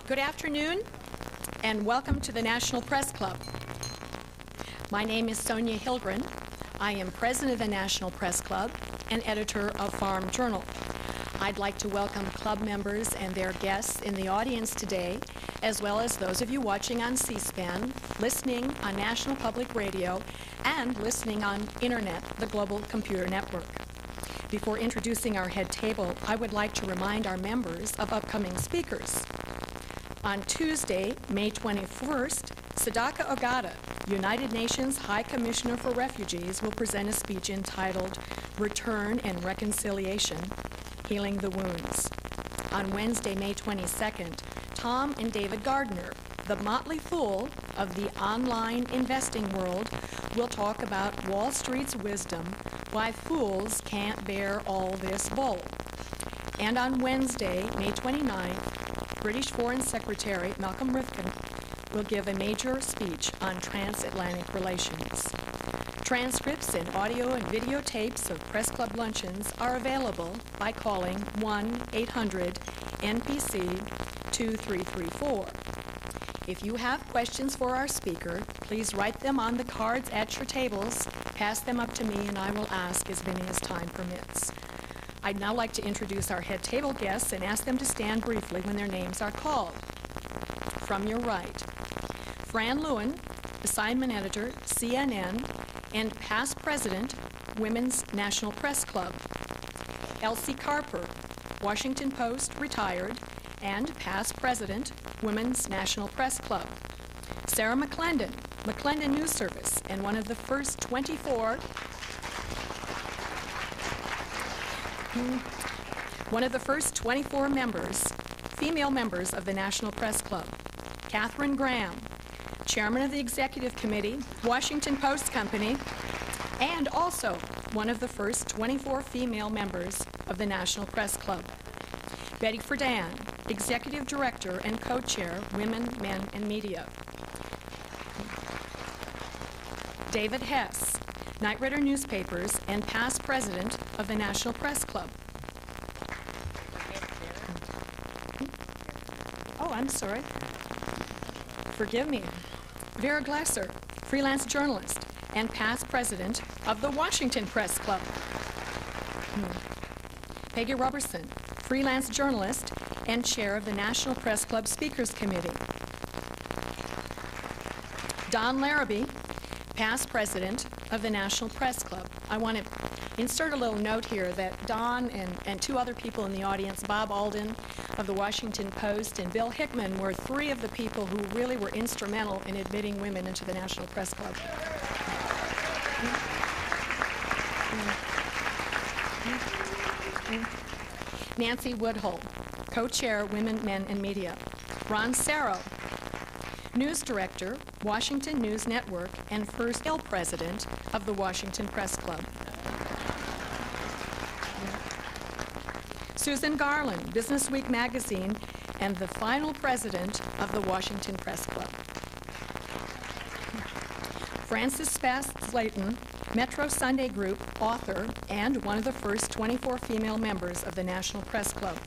Good afternoon, and welcome to the National Press Club. My name is Sonia Hilgren. I am president of the National Press Club and editor of Farm Journal. I'd like to welcome club members and their guests in the audience today, as well as those of you watching on C-SPAN, listening on National Public Radio, and listening on Internet, the Global Computer Network. Before introducing our head table, I would like to remind our members of upcoming speakers. On Tuesday, May 21st, Sadaka Ogata, United Nations High Commissioner for Refugees, will present a speech entitled Return and Reconciliation, Healing the Wounds. On Wednesday, May 22nd, Tom and David Gardner, the motley fool of the online investing world, will talk about Wall Street's wisdom, why fools can't bear all this bull. And on Wednesday, May 29th, British Foreign Secretary Malcolm Rifkin will give a major speech on transatlantic relations. Transcripts and audio and videotapes of Press Club luncheons are available by calling 1-800-NPC-2334. If you have questions for our speaker, please write them on the cards at your tables, pass them up to me, and I will ask as many as time permits. I'd now like to introduce our head table guests and ask them to stand briefly when their names are called. From your right, Fran Lewin, assignment editor, CNN, and past president, Women's National Press Club. Elsie Carper, Washington Post, retired, and past president, Women's National Press Club. Sarah McClendon, McClendon News Service, and one of the first 24 members, female members of the National Press Club. Catherine Graham, chairman of the Executive Committee, Washington Post Company, and also one of the first 24 female members of the National Press Club. Betty Friedan, executive director and co-chair, Women, Men, and Media. David Hess, Night Reader Newspapers and past president of the National Press Club. Oh, I'm sorry. Forgive me. Vera Glasser, freelance journalist and past president of the Washington Press Club. Peggy Robertson, freelance journalist and chair of the National Press Club Speakers Committee. Don Larrabee, past president of the National Press Club. I want to insert a little note here that Don and two other people in the audience, Bob Alden of the Washington Post and Bill Hickman, were three of the people who really were instrumental in admitting women into the National Press Club. Nancy Woodhull, co-chair, Women, Men, and Media. Ron Sarrow, news director, Washington News Network, and first male president of the Washington Press Club. Susan Garland, Business Week magazine, and the final president of the Washington Press Club. Frances Spass Slayton, Metro Sunday Group author, and one of the first 24 female members of the National Press Club.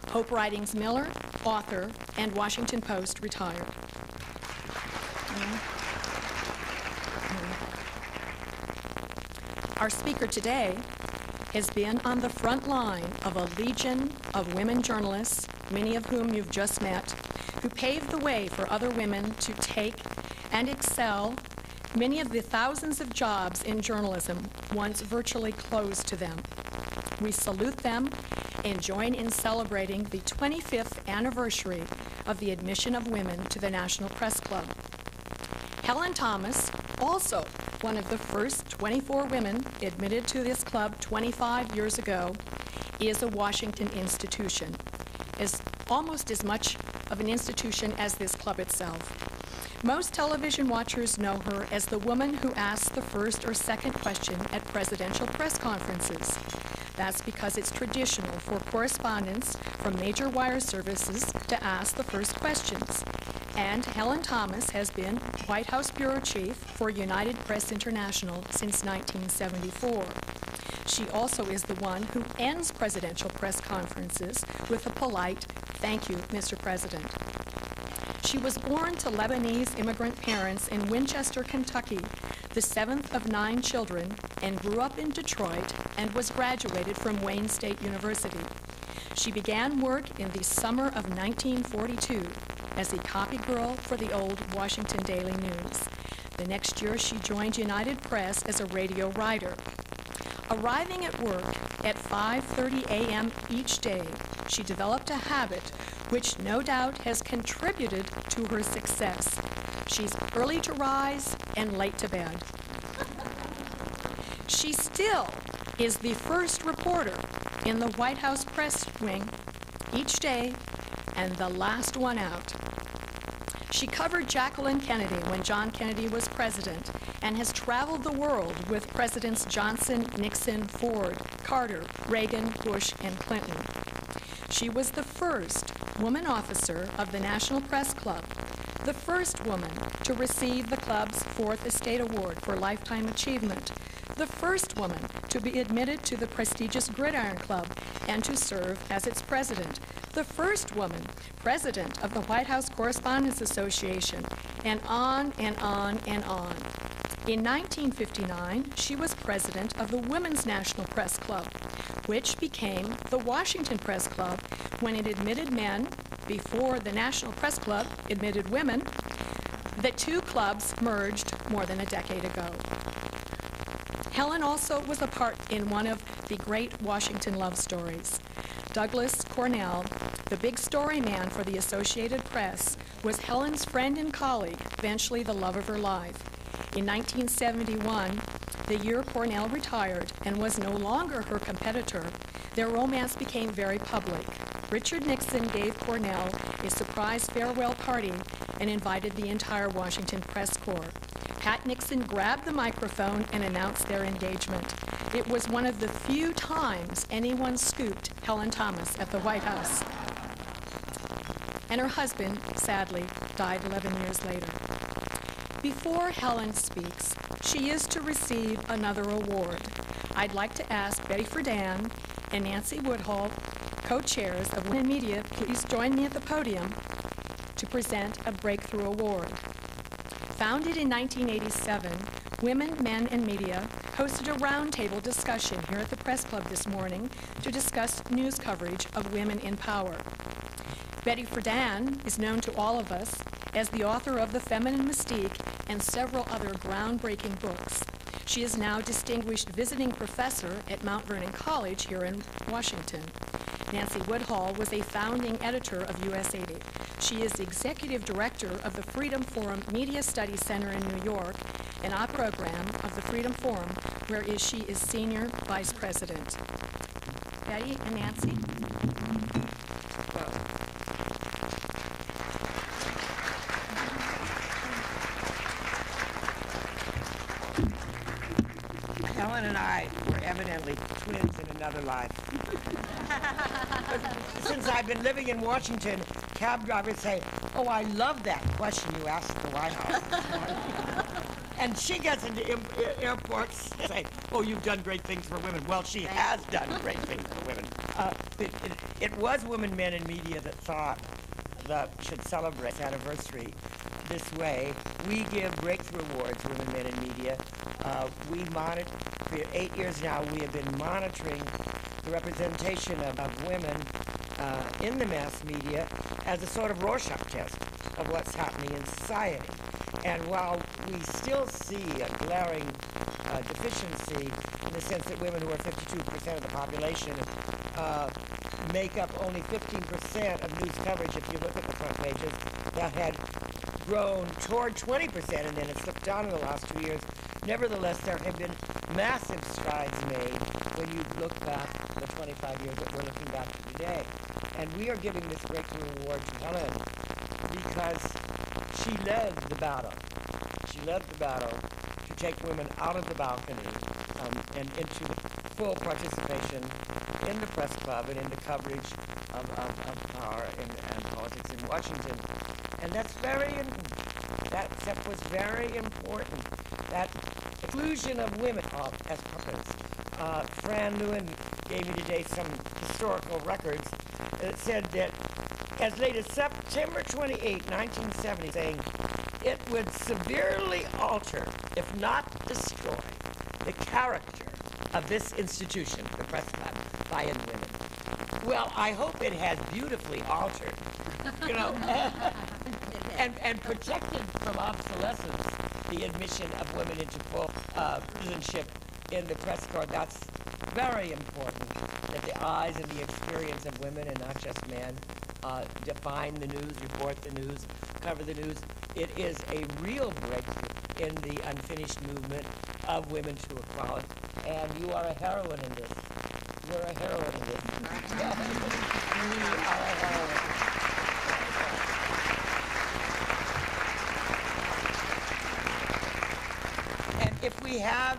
Hope Ridings Miller, author, and Washington Post, retired. Our speaker today has been on the front line of a legion of women journalists, many of whom you've just met, who paved the way for other women to take and excel many of the thousands of jobs in journalism once virtually closed to them. We salute them and join in celebrating the 25th anniversary of the admission of women to the National Press Club. Helen Thomas, also one of the first 24 women admitted to this club 25 years ago, is a Washington institution, is almost as much of an institution as this club itself. Most television watchers know her as the woman who asks the first or second question at presidential press conferences. That's because it's traditional for correspondents from major wire services to ask the first questions. And Helen Thomas has been White House Bureau Chief for United Press International since 1974. She also is the one who ends presidential press conferences with a polite, "Thank you, Mr. President." She was born to Lebanese immigrant parents in Winchester, Kentucky, the seventh of 9 children, and grew up in Detroit and was graduated from Wayne State University. She began work in the summer of 1942 as a copy girl for the old Washington Daily News. The next year, she joined United Press as a radio writer. Arriving at work at 5:30 a.m. each day, she developed a habit which no doubt has contributed to her success. She's early to rise and late to bed. She still is the first reporter in the White House press wing each day and the last one out. She covered Jacqueline Kennedy when John Kennedy was president and has traveled the world with Presidents Johnson, Nixon, Ford, Carter, Reagan, Bush, and Clinton. She was the first woman officer of the National Press Club, the first woman to receive the club's 4th Estate Award for Lifetime Achievement, the first woman to be admitted to the prestigious Gridiron Club and to serve as its president, the first woman president of the White House Correspondents Association, and on and on and on. In 1959, she was president of the Women's National Press Club, which became the Washington Press Club when it admitted men before the National Press Club admitted women. The two clubs merged more than a decade ago. Helen also was a part in one of the great Washington love stories. Douglas Cornell, the big story man for the Associated Press, was Helen's friend and colleague, eventually the love of her life. In 1971, the year Cornell retired and was no longer her competitor, their romance became very public. Richard Nixon gave Cornell a surprise farewell party and invited the entire Washington press corps. Pat Nixon grabbed the microphone and announced their engagement. It was one of the few times anyone scooped Helen Thomas at the White House. And her husband, sadly, died 11 years later. Before Helen speaks, she is to receive another award. I'd like to ask Betty Friedan and Nancy Woodhull, co-chairs of Women in Media, please join me at the podium to present a Breakthrough Award. Founded in 1987, Women, Men, and Media hosted a roundtable discussion here at the Press Club this morning to discuss news coverage of women in power. Betty Friedan is known to all of us as the author of The Feminine Mystique and several other groundbreaking books. She is now distinguished visiting professor at Mount Vernon College here in Washington. Nancy Woodhull was a founding editor of USA Today. She is executive director of the Freedom Forum Media Studies Center in New York, an op program of the Freedom Forum, where she is senior vice president. Betty and Nancy. Helen and I were evidently twins in another life. Since I've been living in Washington, cab drivers say, "Oh, I love that question you asked at the White House this morning." And she gets into airports and say, "Oh, you've done great things for women." Well, she has done great things for women. It was Women, Men, and Media that thought that should celebrate its anniversary this way. We give breakthrough awards, Women, Men, and Media. We monitor, for 8 years now, we have been monitoring the representation of women in the mass media as a sort of Rorschach test of what's happening in society. And while we still see a glaring deficiency in the sense that women, who are 52% of the population, make up only 15% of news coverage, if you look at the front pages, that had grown toward 20% and then it slipped down in the last 2 years. Nevertheless, there have been massive strides made when you look back the 25 years that we're looking back to today. And we are giving this breakthrough award to Helen because she led the battle. She led the battle to take women out of the balcony and into full participation in the press club and in the coverage of power and politics in Washington. And that's that step was very important. That inclusion of women as puppets Fran Lewin gave me today some historical records that said that as late as September 28, 1970, saying it would severely alter, if not destroy, the character of this institution, the Press Club, by women. Well, I hope it has beautifully altered, you know, and protected from obsolescence the admission of women into full citizenship in the press corps. That's very important, that the eyes and the experience of women and not just men define the news, report the news, cover the news. It is a real breakthrough in the unfinished movement of women to equality. And you are a heroine in this. You're a heroine in this. You are a heroine. And if we have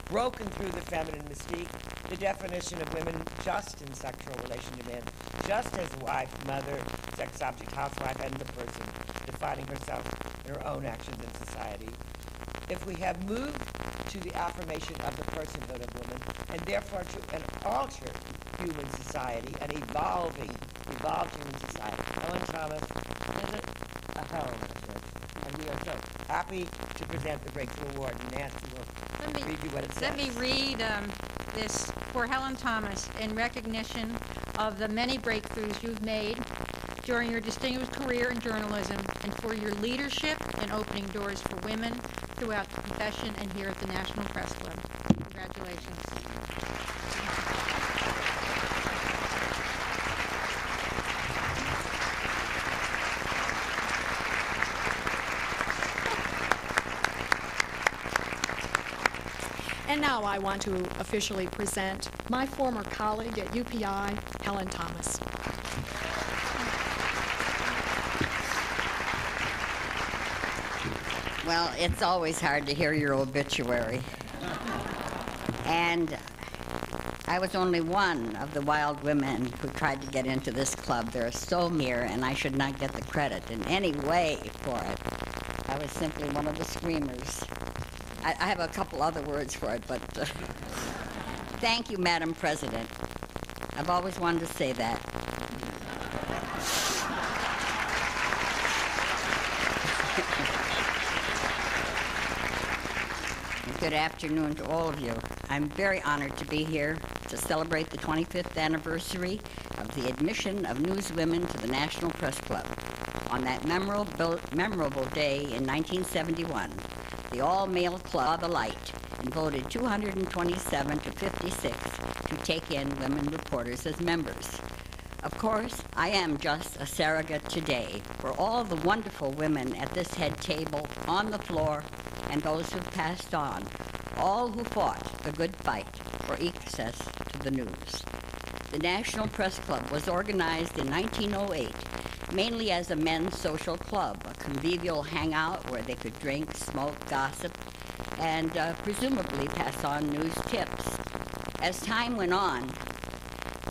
broken through the feminine mystique, the definition of women just in sexual relation to men, just as wife, mother, sex object, housewife, and the person defining herself in her own actions in society, if we have moved to the affirmation of the personhood of women, and therefore to an altered human society, an evolving human society, Helen Thomas is a heroine of this, and we are so happy to present the Breakthrough Award. Nancy will read you what it says. Let me read this for Helen Thomas in recognition of the many breakthroughs you've made during your distinguished career in journalism and for your leadership in opening doors for women throughout the profession and here at the National Press Club. Congratulations. And now I want to officially present my former colleague at UPI, Helen Thomas. Well, it's always hard to hear your obituary. And I was only one of the wild women who tried to get into this club. There are so many, and I should not get the credit in any way for it. I was simply one of the screamers. I have a couple other words for it, but thank you, Madam President. I've always wanted to say that. Good afternoon to all of you. I'm very honored to be here to celebrate the 25th anniversary of the admission of newswomen to the National Press Club. On that memorable day in 1971, the all-male club saw the light and voted 227 to 56 to take in women reporters as members. Of course, I am just a surrogate today for all the wonderful women at this head table, on the floor, and those who've passed on, all who fought the good fight for access to the news. The National Press Club was organized in 1908, mainly as a men's social club, a convivial hangout where they could drink, smoke, gossip, and presumably pass on news tips. As time went on,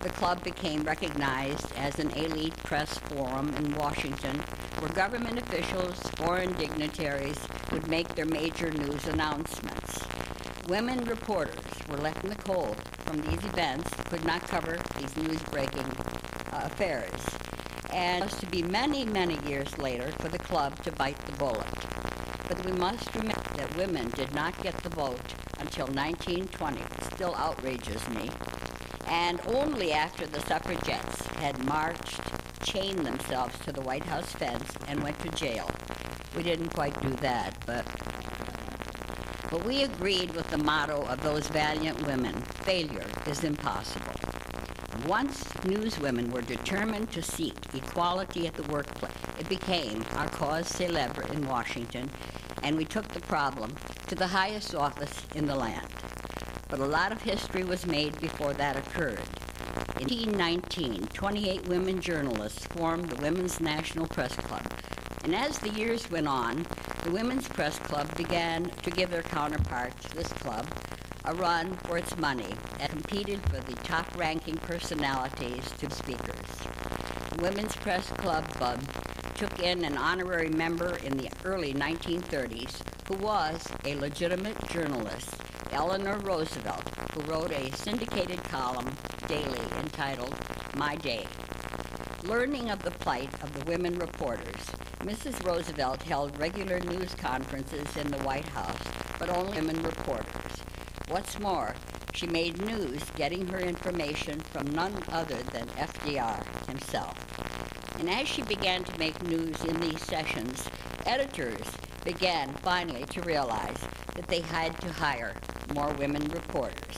the club became recognized as an elite press forum in Washington where government officials, foreign dignitaries would make their major news announcements. Women reporters were left in the cold from these events, could not cover these news-breaking affairs. And it was to be many, many years later for the club to bite the bullet. But we must remember that women did not get the vote until 1920. It still outrages me. And only after the suffragettes had marched, chained themselves to the White House fence, and went to jail. We didn't quite do that, but we agreed with the motto of those valiant women: failure is impossible. Once newswomen were determined to seek equality at the workplace, it became our cause célèbre in Washington, and we took the problem to the highest office in the land. But a lot of history was made before that occurred. In 1919, 28 women journalists formed the Women's National Press Club. And as the years went on, the Women's Press Club began to give their counterparts, this club, a run for its money and competed for the top-ranking personalities to speakers. The Women's Press Club took in an honorary member in the early 1930s who was a legitimate journalist, Eleanor Roosevelt, who wrote a syndicated column daily entitled My Day. Learning of the plight of the women reporters, Mrs. Roosevelt held regular news conferences in the White House, but only women reporters. What's more, she made news getting her information from none other than FDR himself. And as she began to make news in these sessions, editors began finally to realize that they had to hire more women reporters.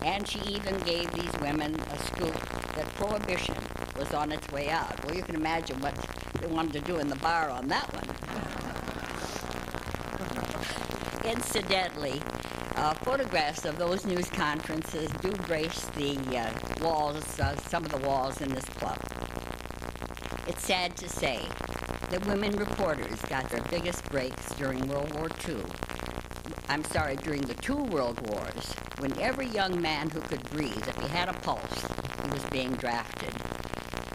And she even gave these women a scoop that prohibition was on its way out. Well, you can imagine what they wanted to do in the bar on that one. Incidentally, photographs of those news conferences do grace the walls, some of the walls in this club. It's sad to say that women reporters got their biggest breaks during World War II. During the two World Wars, when every young man who could breathe, if he had a pulse, he was being drafted.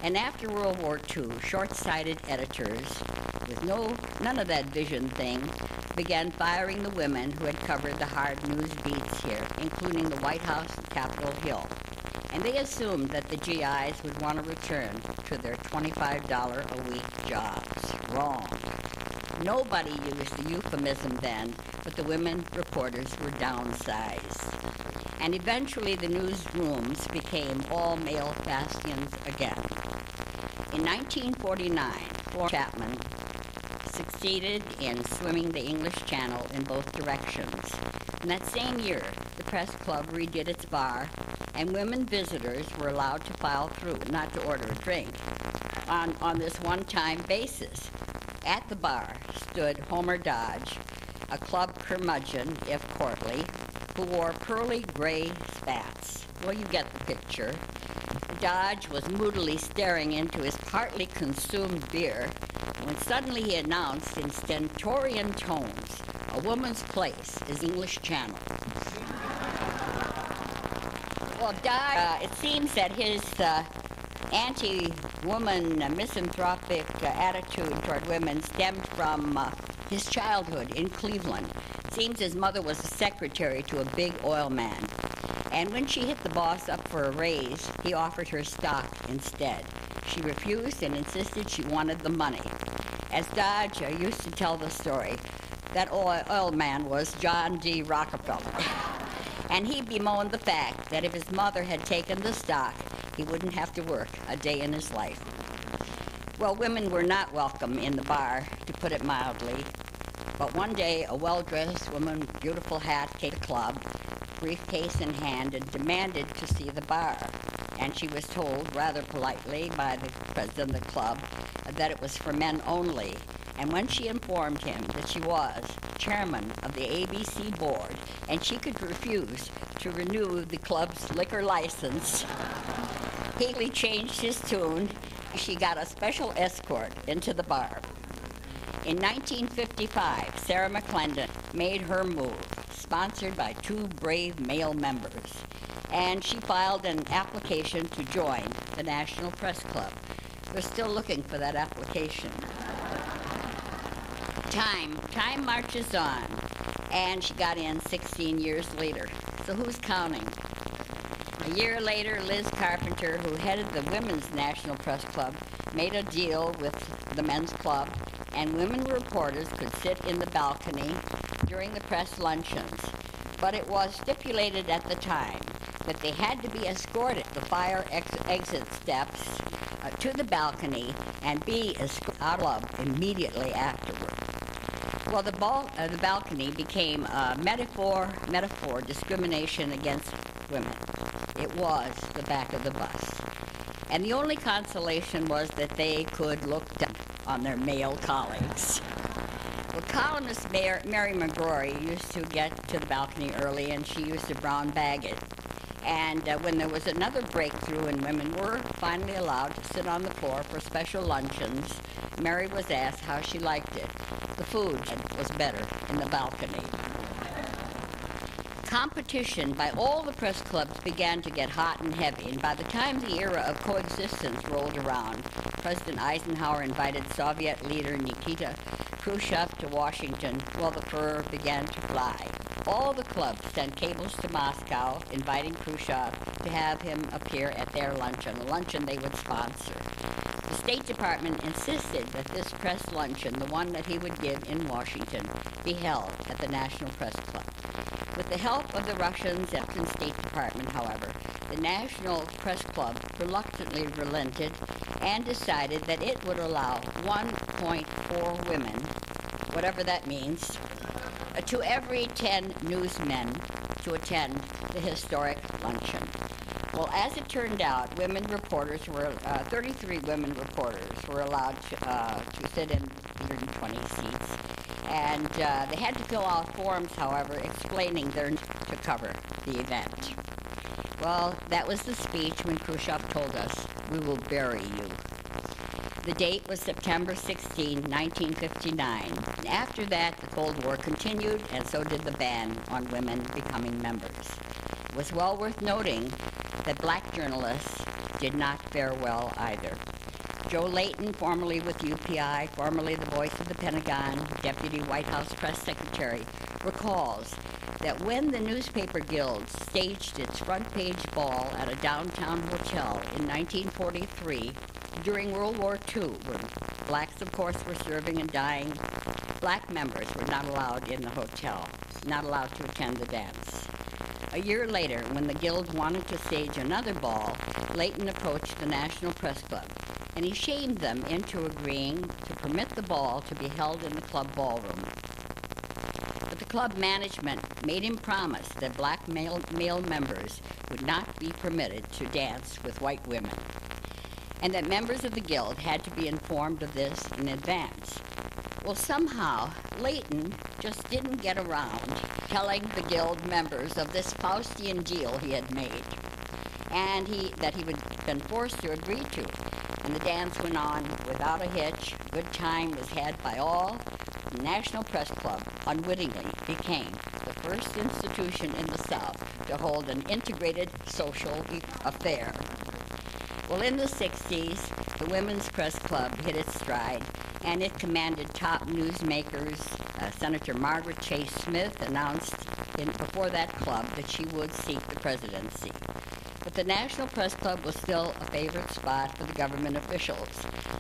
And after World War II, short-sighted editors, with none of that vision thing, began firing the women who had covered the hard news beats here, including the White House and Capitol Hill. And they assumed that the GIs would want to return to their $25 a week jobs. Wrong. Nobody used the euphemism then, but the women reporters were downsized. And eventually the newsrooms became all-male bastions again. In 1949, Florence Chapman succeeded in swimming the English Channel in both directions. In that same year, the press club redid its bar, and women visitors were allowed to file through, not to order a drink, on this one-time basis. At the bar stood Homer Dodge, a club curmudgeon, if courtly, who wore pearly gray spats. Well, you get the picture. Dodge was moodily staring into his partly consumed beer when suddenly he announced in stentorian tones, "A woman's place is English Channel." Well, Dodge, it seems that his anti-woman misanthropic attitude toward women stemmed from his childhood in Cleveland. It seems his mother was a secretary to a big oil man. And when she hit the boss up for a raise, he offered her stock instead. She refused and insisted she wanted the money. As Dodge used to tell the story, that oil man was John D. Rockefeller. And he bemoaned the fact that if his mother had taken the stock, he wouldn't have to work a day in his life. Well, women were not welcome in the bar, to put it mildly. But one day, a well-dressed woman, beautiful hat, came to the club, briefcase in hand, and demanded to see the bar. And she was told, rather politely, by the president of the club, that it was for men only. And when she informed him that she was chairman of the ABC board and she could refuse to renew the club's liquor license, he changed his tune. She got a special escort into the bar. In 1955, Sarah McClendon made her move, sponsored by two brave male members, and she filed an application to join the National Press Club. We're still looking for that application. Time marches on, and she got in 16 years later. So who's counting? A year later, Liz Carpenter, who headed the Women's National Press Club, made a deal with the men's club, and women reporters could sit in the balcony during the press luncheons. But it was stipulated at the time that they had to be escorted to the fire exit steps to the balcony and be escorted out of the club immediately afterward. Well, the balcony became a metaphor discrimination against women. It was the back of the bus. And the only consolation was that they could look down on their male colleagues. Well, columnist Mary McGrory used to get to the balcony early, and she used to brown bag it. And when there was another breakthrough and women were finally allowed to sit on the floor for special luncheons, Mary was asked how she liked it. The food was better in the balcony. Competition by all the press clubs began to get hot and heavy, and by the time the era of coexistence rolled around, President Eisenhower invited Soviet leader Nikita Khrushchev to Washington. Well, the furor began to fly. All the clubs sent cables to Moscow inviting Khrushchev to have him appear at their luncheon, a luncheon they would sponsor. The State Department insisted that this press luncheon, the one that he would give in Washington, be held at the National Press Club. With the help of the Russians and the State Department, however, the National Press Club reluctantly relented and decided that it would allow 1.4 women, whatever that means, to every 10 newsmen to attend the historic luncheon. Well, as it turned out, 33 women reporters were allowed to sit in 120 seats, and they had to fill out forms, however, explaining their need to cover the event. Well, that was the speech when Khrushchev told us, "We will bury you." The date was September 16, 1959. After that, the Cold War continued, and so did the ban on women becoming members. It was well worth noting that black journalists did not fare well either. Joe Layton, formerly with UPI, formerly the voice of the Pentagon, Deputy White House Press Secretary, recalls that when the Newspaper Guild staged its front-page ball at a downtown hotel in 1943, during World War II, when blacks, of course, were serving and dying, black members were not allowed in the hotel, not allowed to attend the dance. A year later, when the Guild wanted to stage another ball, Layton approached the National Press Club, and he shamed them into agreeing to permit the ball to be held in the club ballroom. But the club management made him promise that black male members would not be permitted to dance with white women, and that members of the Guild had to be informed of this in advance. Well, somehow, Layton just didn't get around telling the Guild members of this Faustian deal he had made, and that he would been forced to agree to. And the dance went on without a hitch. Good time was had by all. The National Press Club unwittingly became the first institution in the South to hold an integrated social affair. Well, in the 60s, the Women's Press Club hit its stride, and it commanded top newsmakers. Senator Margaret Chase Smith announced before that club that she would seek the presidency. But the National Press Club was still a favorite spot for the government officials.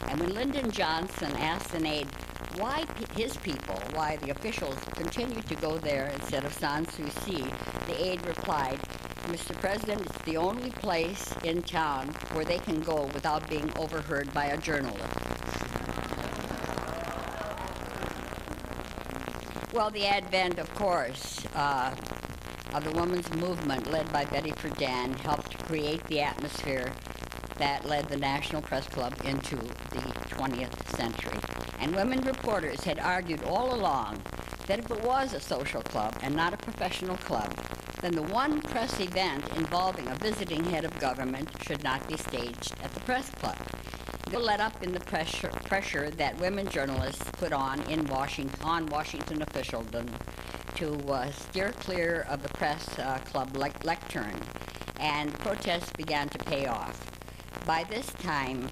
And when Lyndon Johnson asked an aide why why the officials continued to go there instead of Sanssouci, the aide replied, "Mr. President, it's the only place in town where they can go without being overheard by a journalist." Well, the advent, of course, of the women's movement led by Betty Friedan helped create the atmosphere that led the National Press Club into the 20th century. And women reporters had argued all along that if it was a social club and not a professional club, then the one press event involving a visiting head of government should not be staged at the press club. They were let up in the pressure that women journalists put on Washington officialdom to steer clear of the press club lectern, and protests began to pay off. By this time,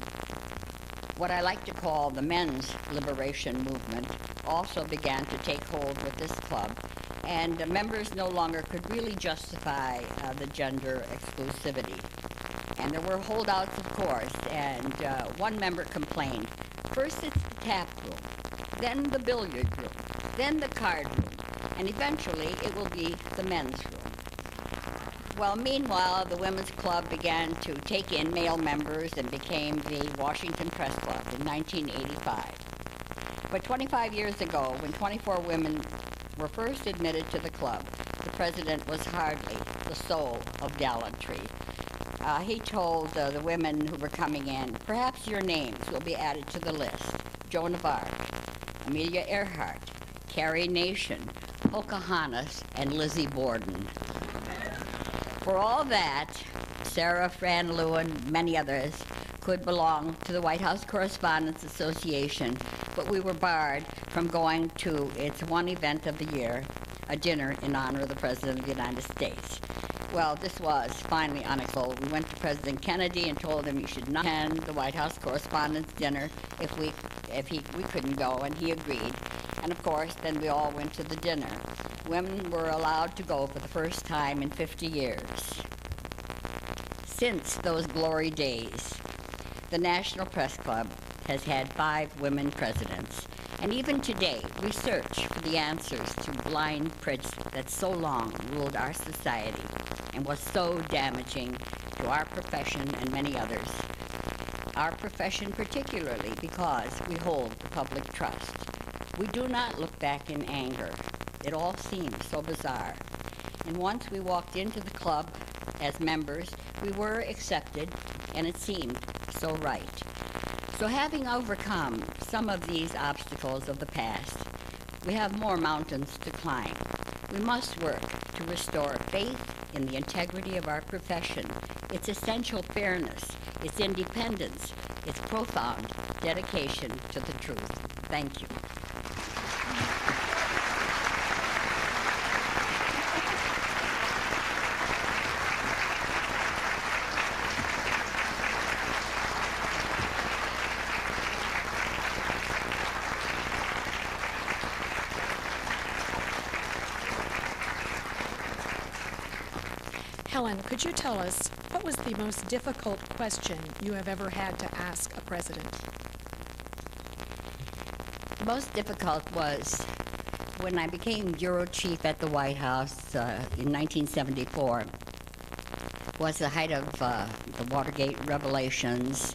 what I like to call the men's liberation movement also began to take hold with this club, and members no longer could really justify the gender exclusivity. And there were holdouts, of course, and one member complained, first it's the tap room, then the billiard room, then the card room, and eventually it will be the men's room. Well, meanwhile, the Women's Club began to take in male members and became the Washington Press Club in 1985. But 25 years ago, when 24 women were first admitted to the club, the president was hardly the soul of gallantry. He told the women who were coming in, perhaps your names will be added to the list. Joan of Arc, Amelia Earhart, Carrie Nation, Pocahontas, and Lizzie Borden. For all that, Sarah, Fran Lewin, many others could belong to the White House Correspondents Association, but we were barred from going to its one event of the year, a dinner in honor of the President of the United States. Well, this was finally unacceptable. We went to President Kennedy and told him he should not attend the White House Correspondents' Dinner if we couldn't go, and he agreed. And of course, then we all went to the dinner. women were allowed to go for the first time in 50 years. Since those glory days, the National Press Club has had 5 women presidents. And even today, we search for the answers to blind prejudice that so long ruled our society and was so damaging to our profession and many others. Our profession particularly because we hold the public trust. We do not look back in anger. It all seems so bizarre. And once we walked into the club as members, we were accepted, and it seemed so right. So having overcome some of these obstacles of the past, we have more mountains to climb. We must work to restore faith in the integrity of our profession, its essential fairness, its independence, its profound dedication to the truth. Thank you. Helen, could you tell us what was the most difficult question you have ever had to ask a president? The most difficult was when I became bureau chief at the White House in 1974. Was the height of the Watergate revelations,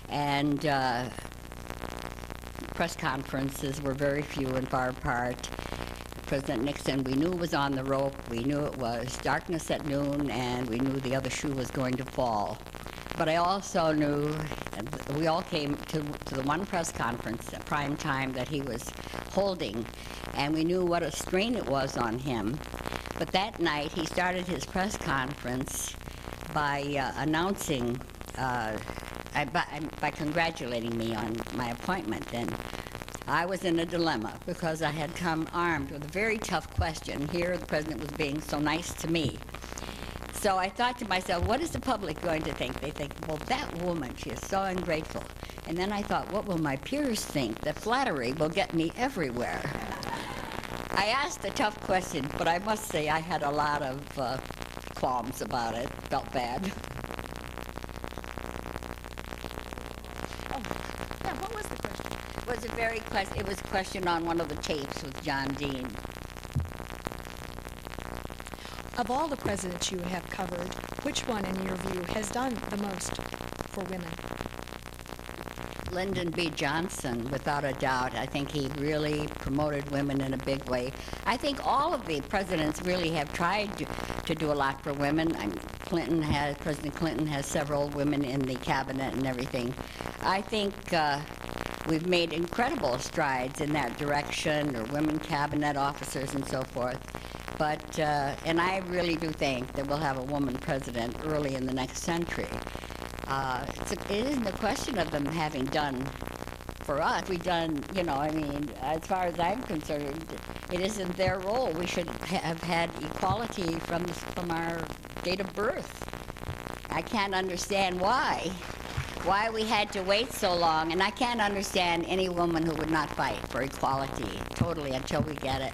and press conferences were very few and far apart. President Nixon, we knew was on the rope. We knew it was darkness at noon, and we knew the other shoe was going to fall. But I also knew, and we all came to the one press conference at prime time that he was holding, and we knew what a strain it was on him. But that night, he started his press conference by announcing, by congratulating me on my appointment. And I was in a dilemma because I had come armed with a very tough question. Here, the president was being so nice to me. So I thought to myself, what is the public going to think? They think, well, that woman, she is so ungrateful. And then I thought, what will my peers think? That flattery will get me everywhere. I asked a tough question, but I must say I had a lot of qualms about it. Felt bad. What was the question? It was a question on one of the tapes with John Dean. Of all the presidents you have covered, which one, in your view, has done the most for women? Lyndon B. Johnson, without a doubt. I think he really promoted women in a big way. I think all of the presidents really have tried to do a lot for women. President Clinton has several women in the cabinet and everything. I think we've made incredible strides in that direction, or women cabinet officers and so forth. But, and I really do think that we'll have a woman president early in the next century. It isn't a question of them having done for us. We've done, as far as I'm concerned, it isn't their role. We should have had equality from our date of birth. I can't understand why we had to wait so long, and I can't understand any woman who would not fight for equality totally until we get it.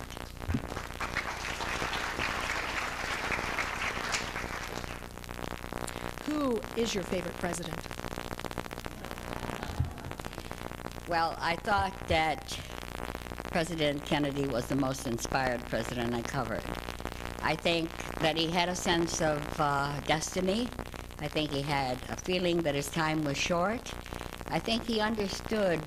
Who is your favorite president? Well, I thought that President Kennedy was the most inspired president I covered. I think that he had a sense of destiny. I think he had a feeling that his time was short. I think he understood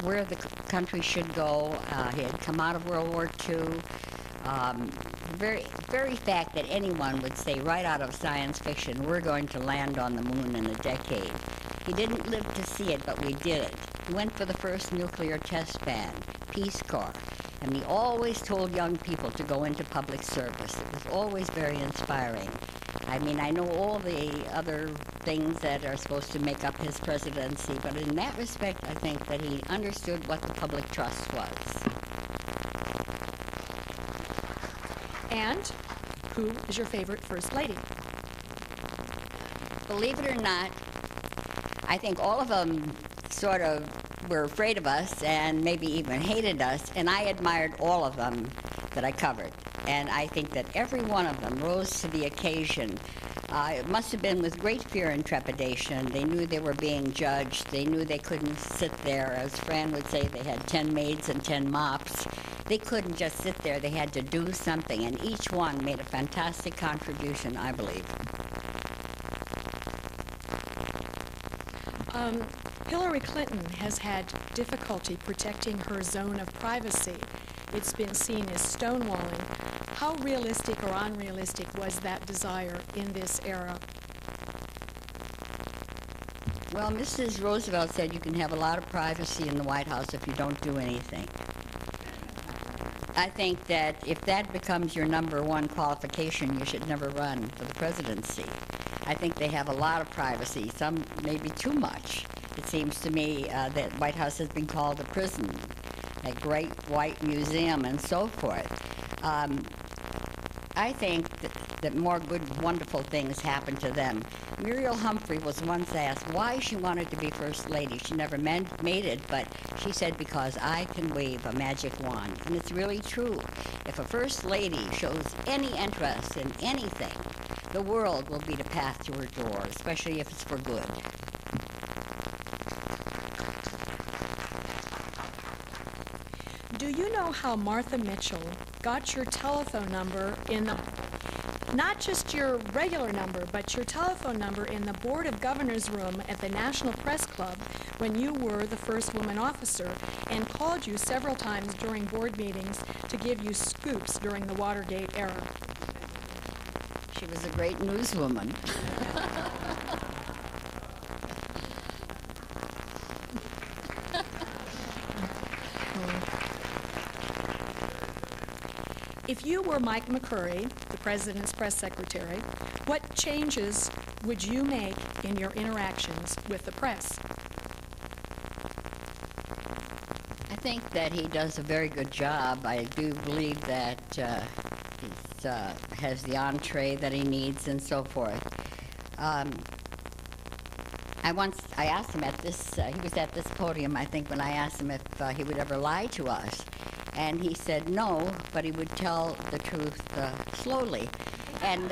where the country should go. He had come out of World War II. Very fact that anyone would say right out of science fiction, we're going to land on the moon in a decade. He didn't live to see it, but we did it. He went for the first nuclear test ban, Peace Corps, and he always told young people to go into public service. It was always very inspiring. I mean, I know all the other things that are supposed to make up his presidency, but in that respect, I think that he understood what the public trust was. And who is your favorite First Lady? Believe it or not, I think all of them sort of were afraid of us and maybe even hated us, and I admired all of them that I covered. and I think that every one of them rose to the occasion. It must have been with great fear and trepidation. They knew they were being judged. They knew they couldn't sit there. As Fran would say, they had 10 maids and 10 mops. They couldn't just sit there. They had to do something, and each one made a fantastic contribution, I believe. Hillary Clinton has had difficulty protecting her zone of privacy. It's been seen as stonewalling. How realistic or unrealistic was that desire in this era? Well, Mrs. Roosevelt said you can have a lot of privacy in the White House if you don't do anything. I think that if that becomes your number one qualification, you should never run for the presidency. I think they have a lot of privacy, some maybe too much. It seems to me that White House has been called a prison, a great white museum, and so forth. I think that more good, wonderful things happen to them. Muriel Humphrey was once asked why she wanted to be First Lady. She never made it, but she said, because I can wave a magic wand. And it's really true. If a First Lady shows any interest in anything, the world will beat a path to her door, especially if it's for good. Do you know how Martha Mitchell got your telephone number in the, not just your regular number, but your telephone number in the Board of Governors room at the National Press Club when you were the first woman officer, and called you several times during board meetings to give you scoops during the Watergate era? She was a great newswoman. If you were Mike McCurry, the President's press secretary, what changes would you make in your interactions with the press? I think that he does a very good job. I do believe that he has the entree that he needs and so forth. I asked him at this, he was at this podium, I think, when I asked him if he would ever lie to us. And he said no, but he would tell the truth slowly. And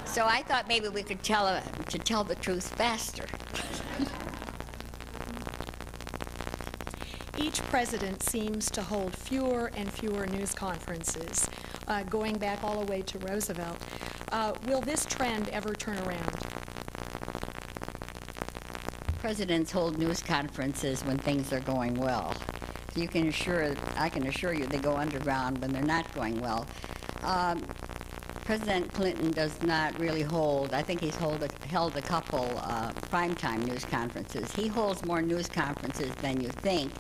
so I thought maybe we could tell the truth faster. Each president seems to hold fewer and fewer news conferences, going back all the way to Roosevelt. Will this trend ever turn around? Presidents hold news conferences when things are going well. I can assure you they go underground when they're not going well. President Clinton does not really hold, I think he's held a couple primetime news conferences. He holds more news conferences than you think,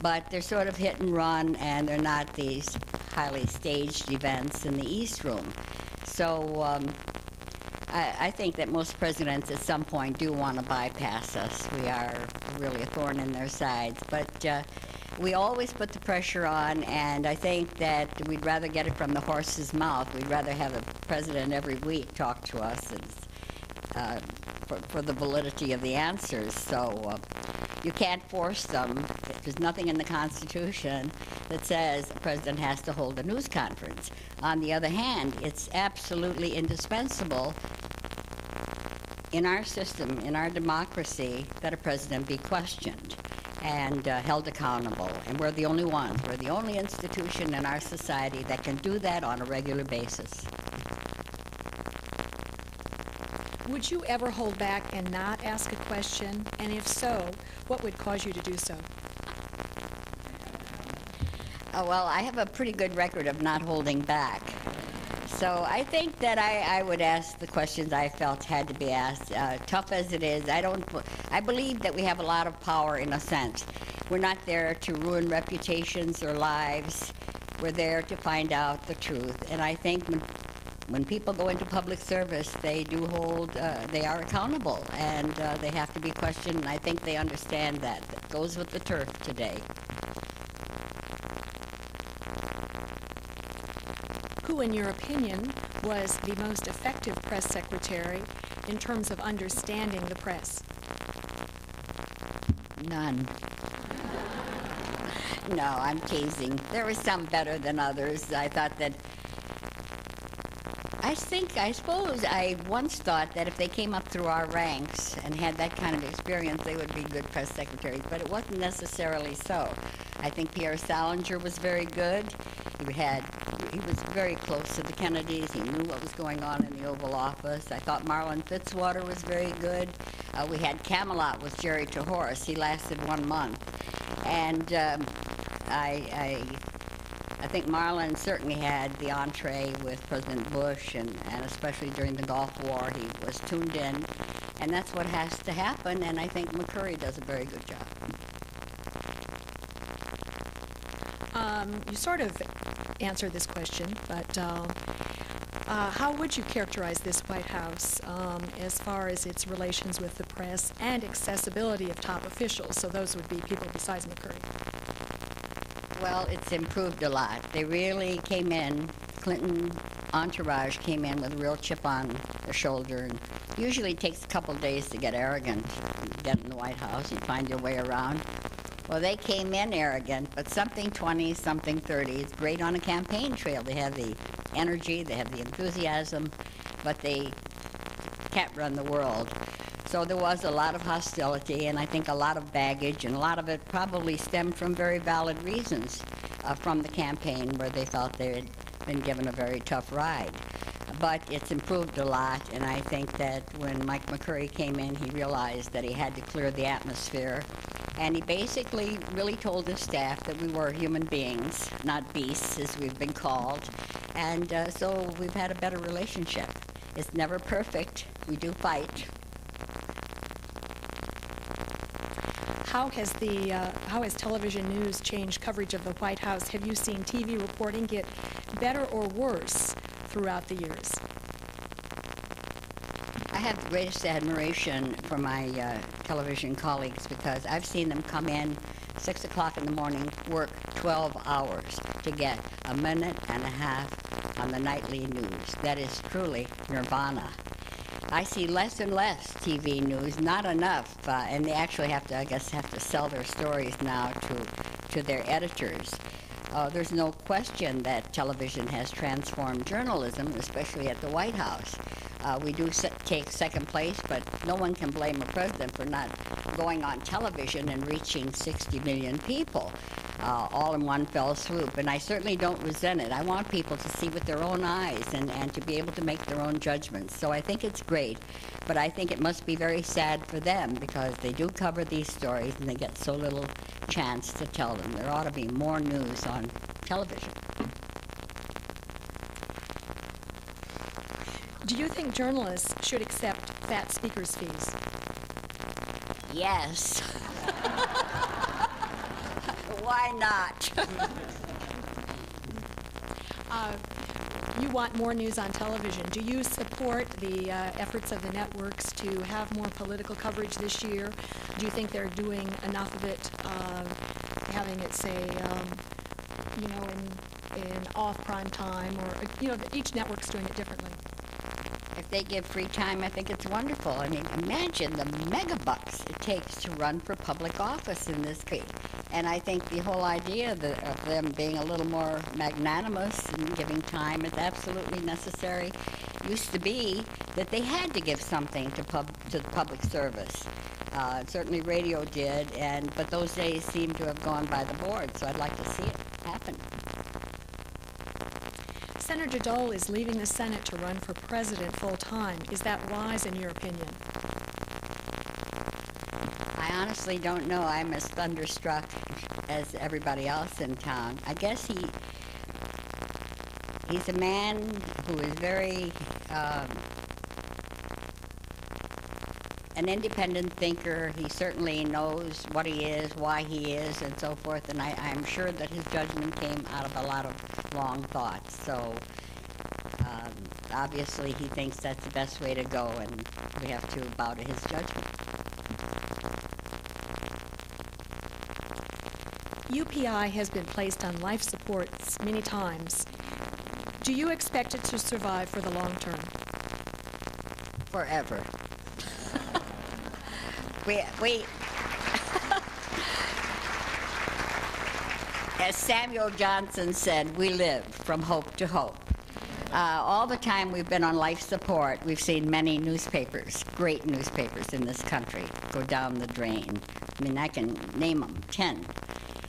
but they're sort of hit and run, and they're not these highly staged events in the East Room. So I think that most presidents at some point do want to bypass us. We are really a thorn in their sides, but we always put the pressure on, and I think that we'd rather get it from the horse's mouth. We'd rather have a president every week talk to us for the validity of the answers. So you can't force them. There's nothing in the Constitution that says a president has to hold a news conference. On the other hand, it's absolutely indispensable in our system, in our democracy, that a president be questioned and held accountable. And we're the only ones. We're the only institution in our society that can do that on a regular basis. Would you ever hold back and not ask a question? And if so, what would cause you to do so? Well, I have a pretty good record of not holding back. So I think that I would ask the questions I felt had to be asked. Tough as it is, I believe that we have a lot of power in a sense. We're not there to ruin reputations or lives. We're there to find out the truth. And I think when people go into public service, they are accountable, and they have to be questioned, and I think they understand that. That goes with the turf today. Who, in your opinion, was the most effective press secretary in terms of understanding the press? None. No, I'm teasing. There were some better than others. I thought that I suppose I once thought that if they came up through our ranks and had that kind of experience, they would be good press secretaries, but it wasn't necessarily so. I think Pierre Salinger was very good. He was very close to the Kennedys. He knew what was going on in the Oval Office. I thought Marlon Fitzwater was very good. We had Camelot with Jerry Tahorse. He lasted 1 month. And I think Marlon certainly had the entree with President Bush, and especially during the Gulf War, he was tuned in. And that's what has to happen, and I think McCurry does a very good job. You sort of answered this question, but how would you characterize this White House as far as its relations with the press and accessibility of top officials? So those would be people besides McCurry. Well, it's improved a lot. They really came in, Clinton entourage came in with a real chip on their shoulder. And usually it takes a couple days to get arrogant, get in the White House, you find your way around. Well, they came in arrogant, but something 20, something 30. It's great on a campaign trail. They have the energy, they have the enthusiasm, but they can't run the world. So there was a lot of hostility, and I think a lot of baggage, and a lot of it probably stemmed from very valid reasons from the campaign, where they felt they had been given a very tough ride. But it's improved a lot, and I think that when Mike McCurry came in, he realized that he had to clear the atmosphere. And he basically really told his staff that we were human beings, not beasts, as we've been called. And so we've had a better relationship. It's never perfect. We do fight. How has television news changed coverage of the White House? Have you seen TV reporting get better or worse throughout the years? I have the greatest admiration for my television colleagues, because I've seen them come in 6 o'clock in the morning, work 12 hours to get a minute and a half on the nightly news. That is truly nirvana. I see less and less TV news, not enough, and they actually have to sell their stories now to their editors. There's no question that television has transformed journalism, especially at the White House. We do take second place, but no one can blame a president for not going on television and reaching 60 million people all in one fell swoop. And I certainly don't resent it. I want people to see with their own eyes and to be able to make their own judgments. So I think it's great, but I think it must be very sad for them, because they do cover these stories and they get so little chance to tell them. There ought to be more news on television. Do you think journalists should accept fat speakers' fees? Yes. Why not? You want more news on television. Do you support the efforts of the networks to have more political coverage this year? Do you think they're doing enough of it, having it, say, in off prime time, or each network's doing it differently? If they give free time, I think it's wonderful. I mean, imagine the megabucks it takes to run for public office in this country. And I think the whole idea of them being a little more magnanimous and giving time is absolutely necessary. It used to be that they had to give something to the public service. Certainly radio did, but those days seem to have gone by the board, so I'd like to see it happen. Senator Dole is leaving the Senate to run for president full-time. Is that wise in your opinion? I honestly don't know. I'm as thunderstruck as everybody else in town. I guess he's a man who is very an independent thinker. He certainly knows what he is, why he is, and so forth, and I'm sure that his judgment came out of a lot of long thoughts. So obviously he thinks that's the best way to go, and we have to bow to his judgment. UPI has been placed on life supports many times. Do you expect it to survive for the long term? Forever. we As Samuel Johnson said, we live from hope to hope. All the time we've been on life support, we've seen many newspapers, great newspapers in this country, go down the drain. I mean, I can name them, 10.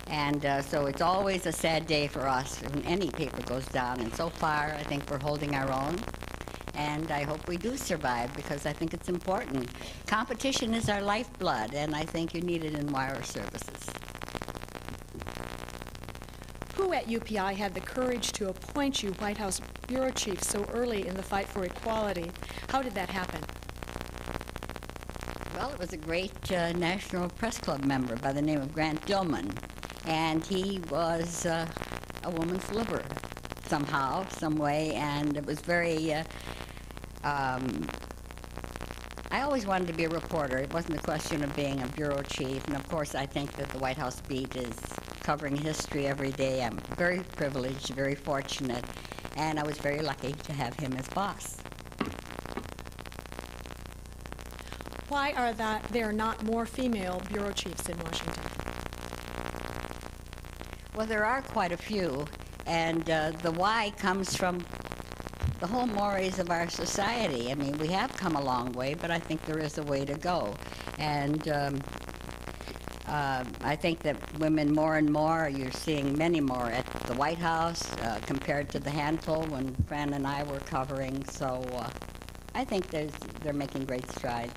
And so it's always a sad day for us when any paper goes down. And so far, I think we're holding our own. And I hope we do survive, because I think it's important. Competition is our lifeblood, and I think you need it in wire services. Who at UPI had the courage to appoint you White House Bureau Chief so early in the fight for equality? How did that happen? Well, it was a great National Press Club member by the name of Grant Dillman, and he was a woman's liber somehow, some way, and it was very, I always wanted to be a reporter. It wasn't a question of being a bureau chief, and of course I think that the White House beat is covering history every day. I'm very privileged, very fortunate, and I was very lucky to have him as boss. Why are there not more female bureau chiefs in Washington? Well, there are quite a few, and the why comes from the whole mores of our society. I mean, we have come a long way, but I think there is a way to go. And I think that women more and more, you're seeing many more at the White House compared to the handful when Fran and I were covering. So I think they're making great strides.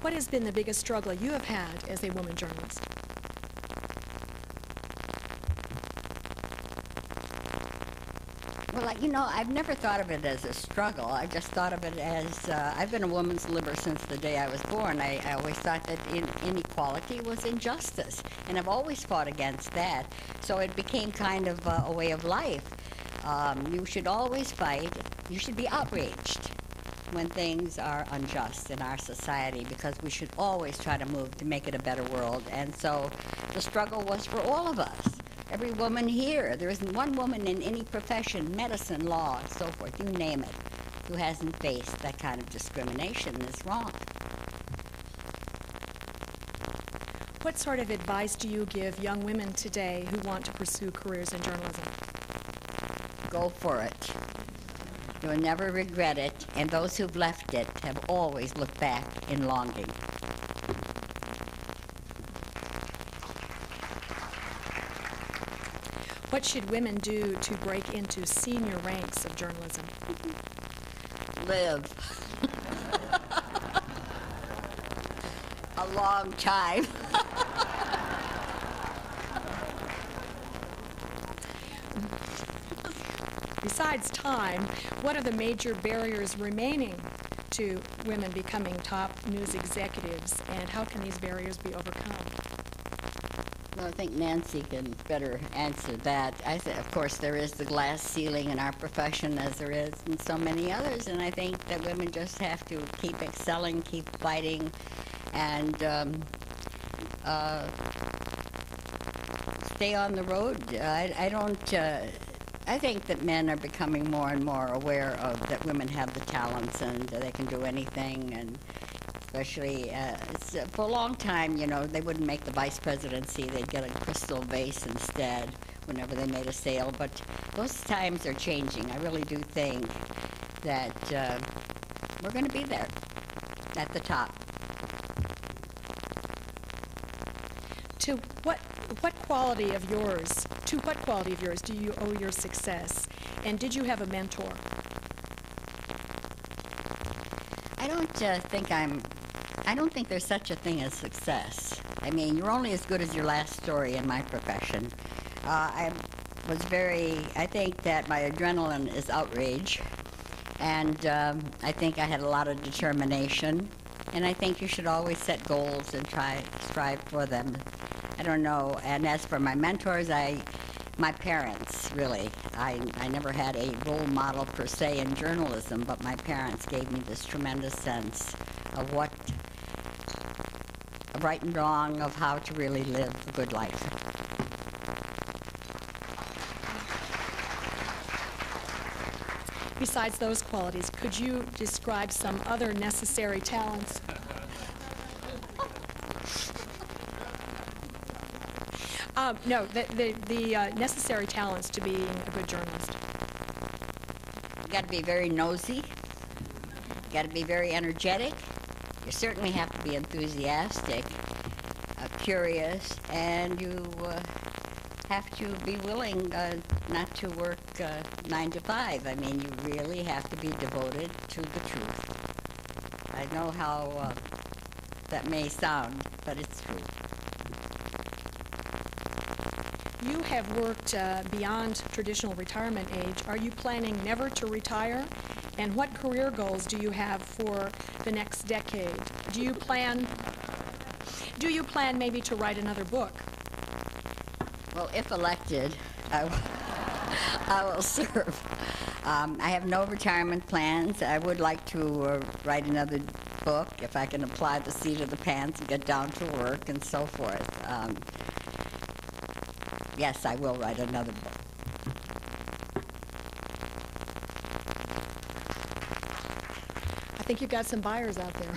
What has been the biggest struggle you have had as a woman journalist? Well, you know, I've never thought of it as a struggle. I just thought of it as, I've been a woman's liber since the day I was born. I always thought that inequality was injustice, and I've always fought against that. So it became kind of a way of life. You should always fight. You should be outraged when things are unjust in our society, because we should always try to move to make it a better world. And so the struggle was for all of us. Every woman here, there isn't one woman in any profession, medicine, law, so forth, you name it, who hasn't faced that kind of discrimination. It's wrong. What sort of advice do you give young women today who want to pursue careers in journalism? Go for it. You'll never regret it, and those who've left it have always looked back in longing. What should women do to break into senior ranks of journalism? Live. A long time. Besides time, what are the major barriers remaining to women becoming top news executives, and how can these barriers be overcome? Well, I think Nancy can better answer that. Of course, there is the glass ceiling in our profession, as there is in so many others, and I think that women just have to keep excelling, keep fighting, and stay on the road. I think that men are becoming more and more aware of that women have the talents and they can do anything, and especially for a long time, you know, they wouldn't make the vice presidency. They'd get a crystal vase instead whenever they made a sale. But those times are changing. I really do think that we're going to be there at the top. To what quality of yours do you owe your success? And did you have a mentor? I don't think there's such a thing as success. I mean, you're only as good as your last story in my profession. I think that my adrenaline is outrage, and I think I had a lot of determination, and I think you should always set goals and strive for them. I don't know, and as for my mentors, my parents, really. I never had a role model per se in journalism, but my parents gave me this tremendous sense of what right and wrong, of how to really live a good life. Besides those qualities, could you describe some other necessary talents? No, the necessary talents to being a good journalist. You got to be very nosy. You got to be very energetic. You certainly have to be enthusiastic, curious, and you have to be willing not to work 9 to 5. I mean, you really have to be devoted to the truth. I know how that may sound, but it's true. You have worked beyond traditional retirement age. Are you planning never to retire? And what career goals do you have for the next decade? Do you plan maybe to write another book? Well, if elected, I will serve. I have no retirement plans. I would like to write another book if I can apply the seat of the pants and get down to work and so forth. Yes, I will write another book. I think you've got some buyers out there.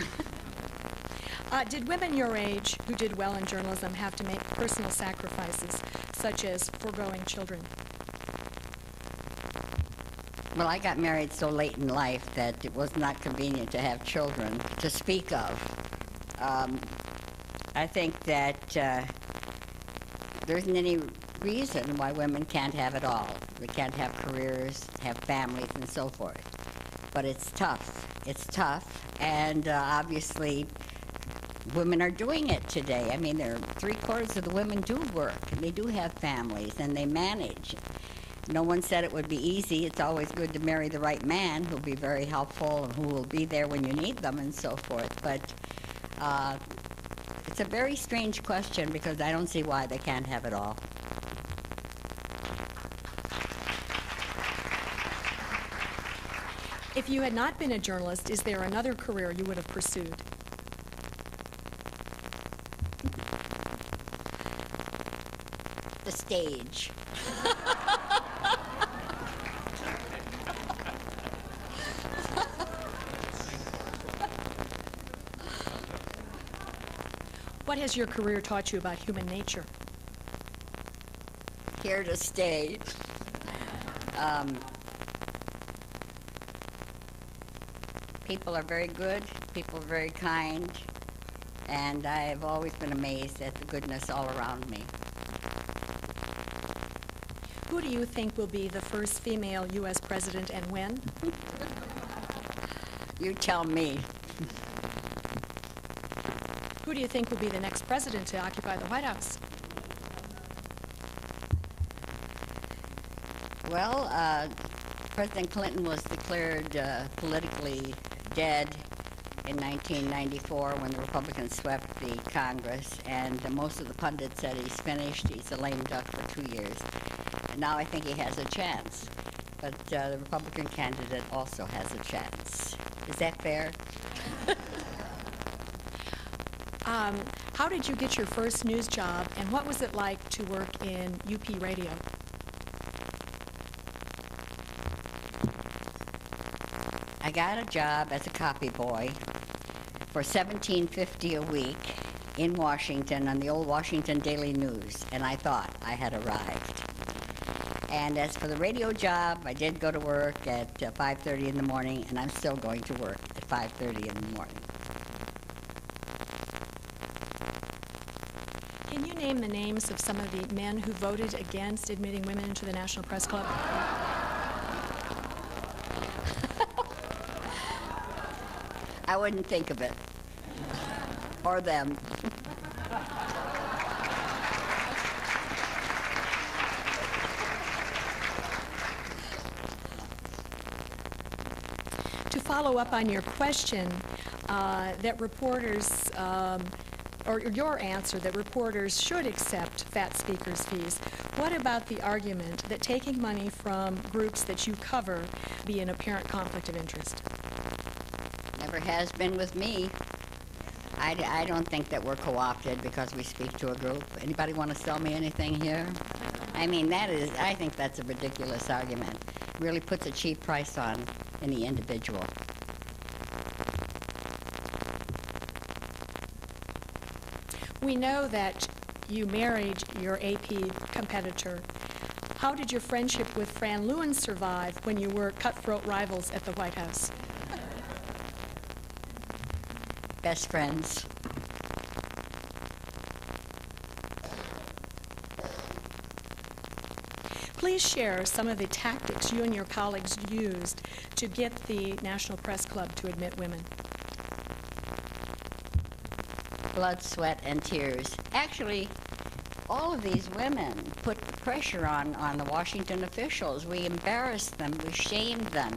Did women your age who did well in journalism have to make personal sacrifices, such as foregoing children? Well, I got married so late in life that it was not convenient to have children to speak of. I think that there isn't any reason why women can't have it all. They can't have careers, have families, and so forth. But it's tough. It's tough, and obviously women are doing it today. I mean, 3/4 of the women do work, and they do have families, and they manage. No one said it would be easy. It's always good to marry the right man who'll be very helpful and who will be there when you need them and so forth. But it's a very strange question because I don't see why they can't have it all. If you had not been a journalist, is there another career you would have pursued? The stage. What has your career taught you about human nature? Here to stay. People are very good, people are very kind, and I've always been amazed at the goodness all around me. Who do you think will be the first female U.S. president and when? You tell me. Who do you think will be the next president to occupy the White House? Well, President Clinton was declared politically dead in 1994 when the Republicans swept the Congress, and most of the pundits said he's finished, he's a lame duck for 2 years. And now I think he has a chance, but the Republican candidate also has a chance. Is that fair? How did you get your first news job, and what was it like to work in UP Radio? I got a job as a copy boy for $17.50 a week in Washington on the old Washington Daily News, and I thought I had arrived. And as for the radio job, I did go to work at 5:30 in the morning, and I'm still going to work at 5:30 in the morning. Can you name the names of some of the men who voted against admitting women into the National Press Club? I wouldn't think of it. Or them. To follow up on your question, that reporters, or your answer that reporters should accept fat speakers' fees, what about the argument that taking money from groups that you cover be an apparent conflict of interest? Never has been with me. I don't think that we're co-opted because we speak to a group. Anybody want to sell me anything here? I mean, I think that's a ridiculous argument. It really puts a cheap price on any individual. We know that you married your AP competitor. How did your friendship with Fran Lewin survive when you were cutthroat rivals at the White House? Best friends. Please share some of the tactics you and your colleagues used to get the National Press Club to admit women. Blood, sweat, and tears. Actually, all of these women put the pressure on the Washington officials. We embarrassed them. We shamed them.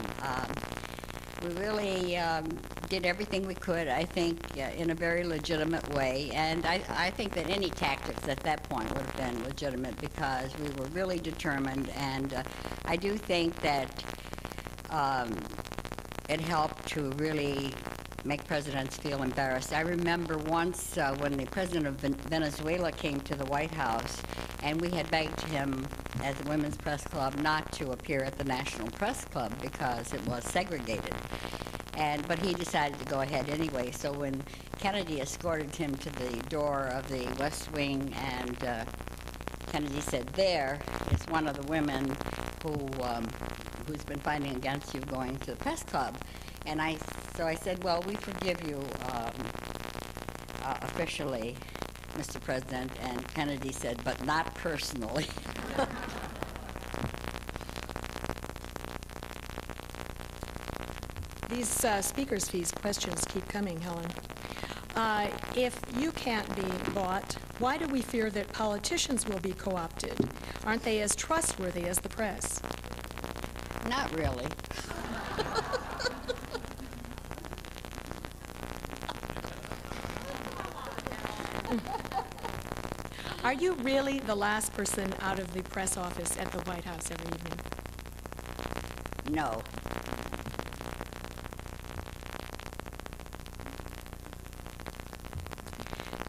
We really did everything we could, I think, in a very legitimate way. And I think that any tactics at that point would have been legitimate because we were really determined. And I do think that it helped to really make presidents feel embarrassed. I remember once when the president of Venezuela came to the White House, and we had begged him as a women's press club not to appear at the National Press Club because it was segregated. But he decided to go ahead anyway. So when Kennedy escorted him to the door of the West Wing, and Kennedy said, "There is one of the women who's been fighting against you going to the press club." And so I said, "Well, we forgive you officially, Mr. President." And Kennedy said, "But not personally." These speakers' fees questions keep coming, Helen. If you can't be bought, why do we fear that politicians will be co-opted? Aren't they as trustworthy as the press? Not really. Are you really the last person out of the press office at the White House every evening? No.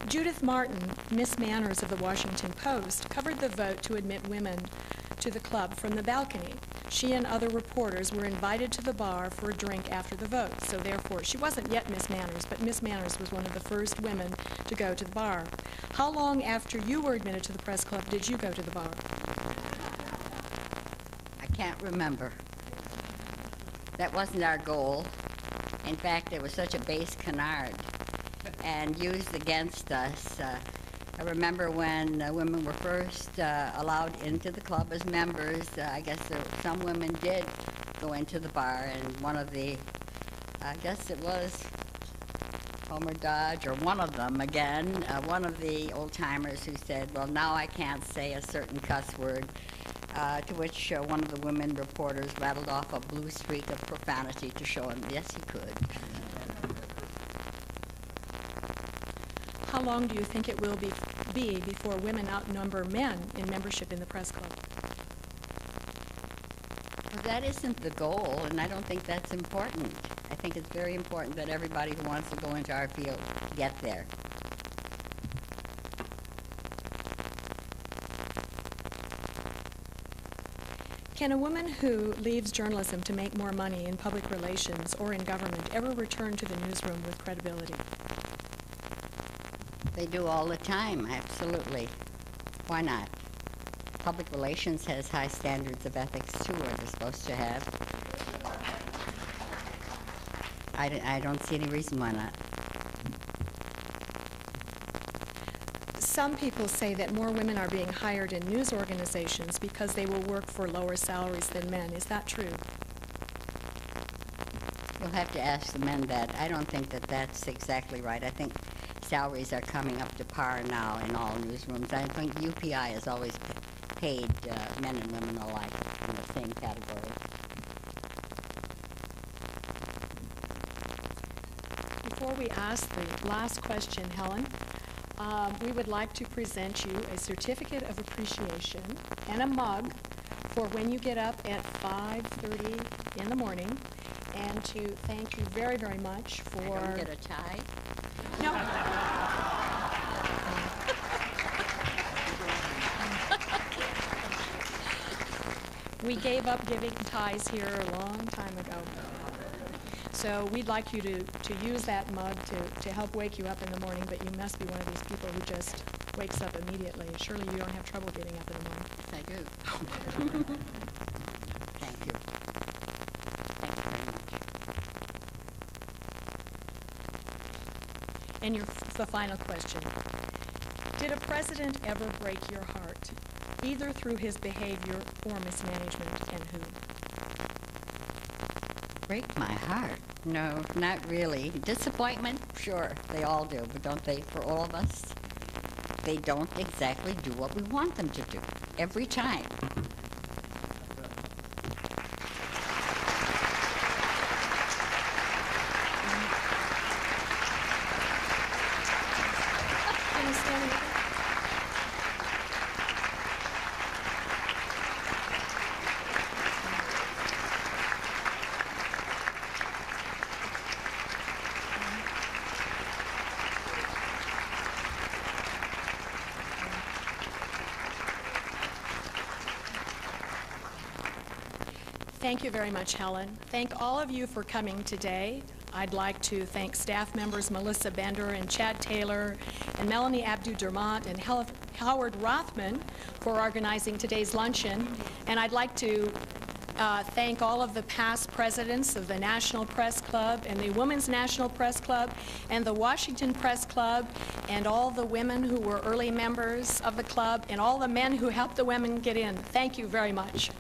Judith Martin, Miss Manners of the Washington Post, covered the vote to admit women to the club from the balcony. She and other reporters were invited to the bar for a drink after the vote, so therefore she wasn't yet Miss Manners, but Miss Manners was one of the first women to go to the bar. How long after you were admitted to the press club did you go to the bar? I can't remember. That wasn't our goal. In fact, it was such a base canard and used against us. I remember when women were first allowed into the club as members, I guess some women did go into the bar, and one of the, I guess it was Homer Dodge, or one of them again, one of the old-timers who said, "Well, now I can't say a certain cuss word," to which one of the women reporters rattled off a blue streak of profanity to show him, yes, he could. How long do you think it will be before women outnumber men in membership in the press club? Well, that isn't the goal, and I don't think that's important. I think it's very important that everybody who wants to go into our field get there. Can a woman who leaves journalism to make more money in public relations or in government ever return to the newsroom with credibility? They do all the time, absolutely. Why not? Public relations has high standards of ethics, too, or they're supposed to have. I don't see any reason why not. Some people say that more women are being hired in news organizations because they will work for lower salaries than men. Is that true? You'll have to ask the men that. I don't think that that's exactly right. I think salaries are coming up to par now in all newsrooms. I think UPI has always paid men and women alike in the same category. Before we ask the last question, Helen, we would like to present you a certificate of appreciation and a mug for when you get up at 5:30 in the morning, and to thank you very, very much for... I don't get a tie? No. We gave up giving ties here a long time ago. So we'd like you to use that mug to help wake you up in the morning, but you must be one of these people who just wakes up immediately. Surely you don't have trouble getting up in the morning. Yes, I do. Thank you. Thank you very much. And the final question. Did a president ever break your heart, either through his behavior or mismanagement, and who? Break my heart? No, not really. Disappointment? Sure, they all do, but don't they for all of us? They don't exactly do what we want them to do, every time. Can you stand with me? Thank you very much, Helen. Thank all of you for coming today. I'd like to thank staff members Melissa Bender and Chad Taylor and Melanie Abdu-Dermott and Howard Rothman for organizing today's luncheon. And I'd like to thank all of the past presidents of the National Press Club and the Women's National Press Club and the Washington Press Club and all the women who were early members of the club and all the men who helped the women get in. Thank you very much.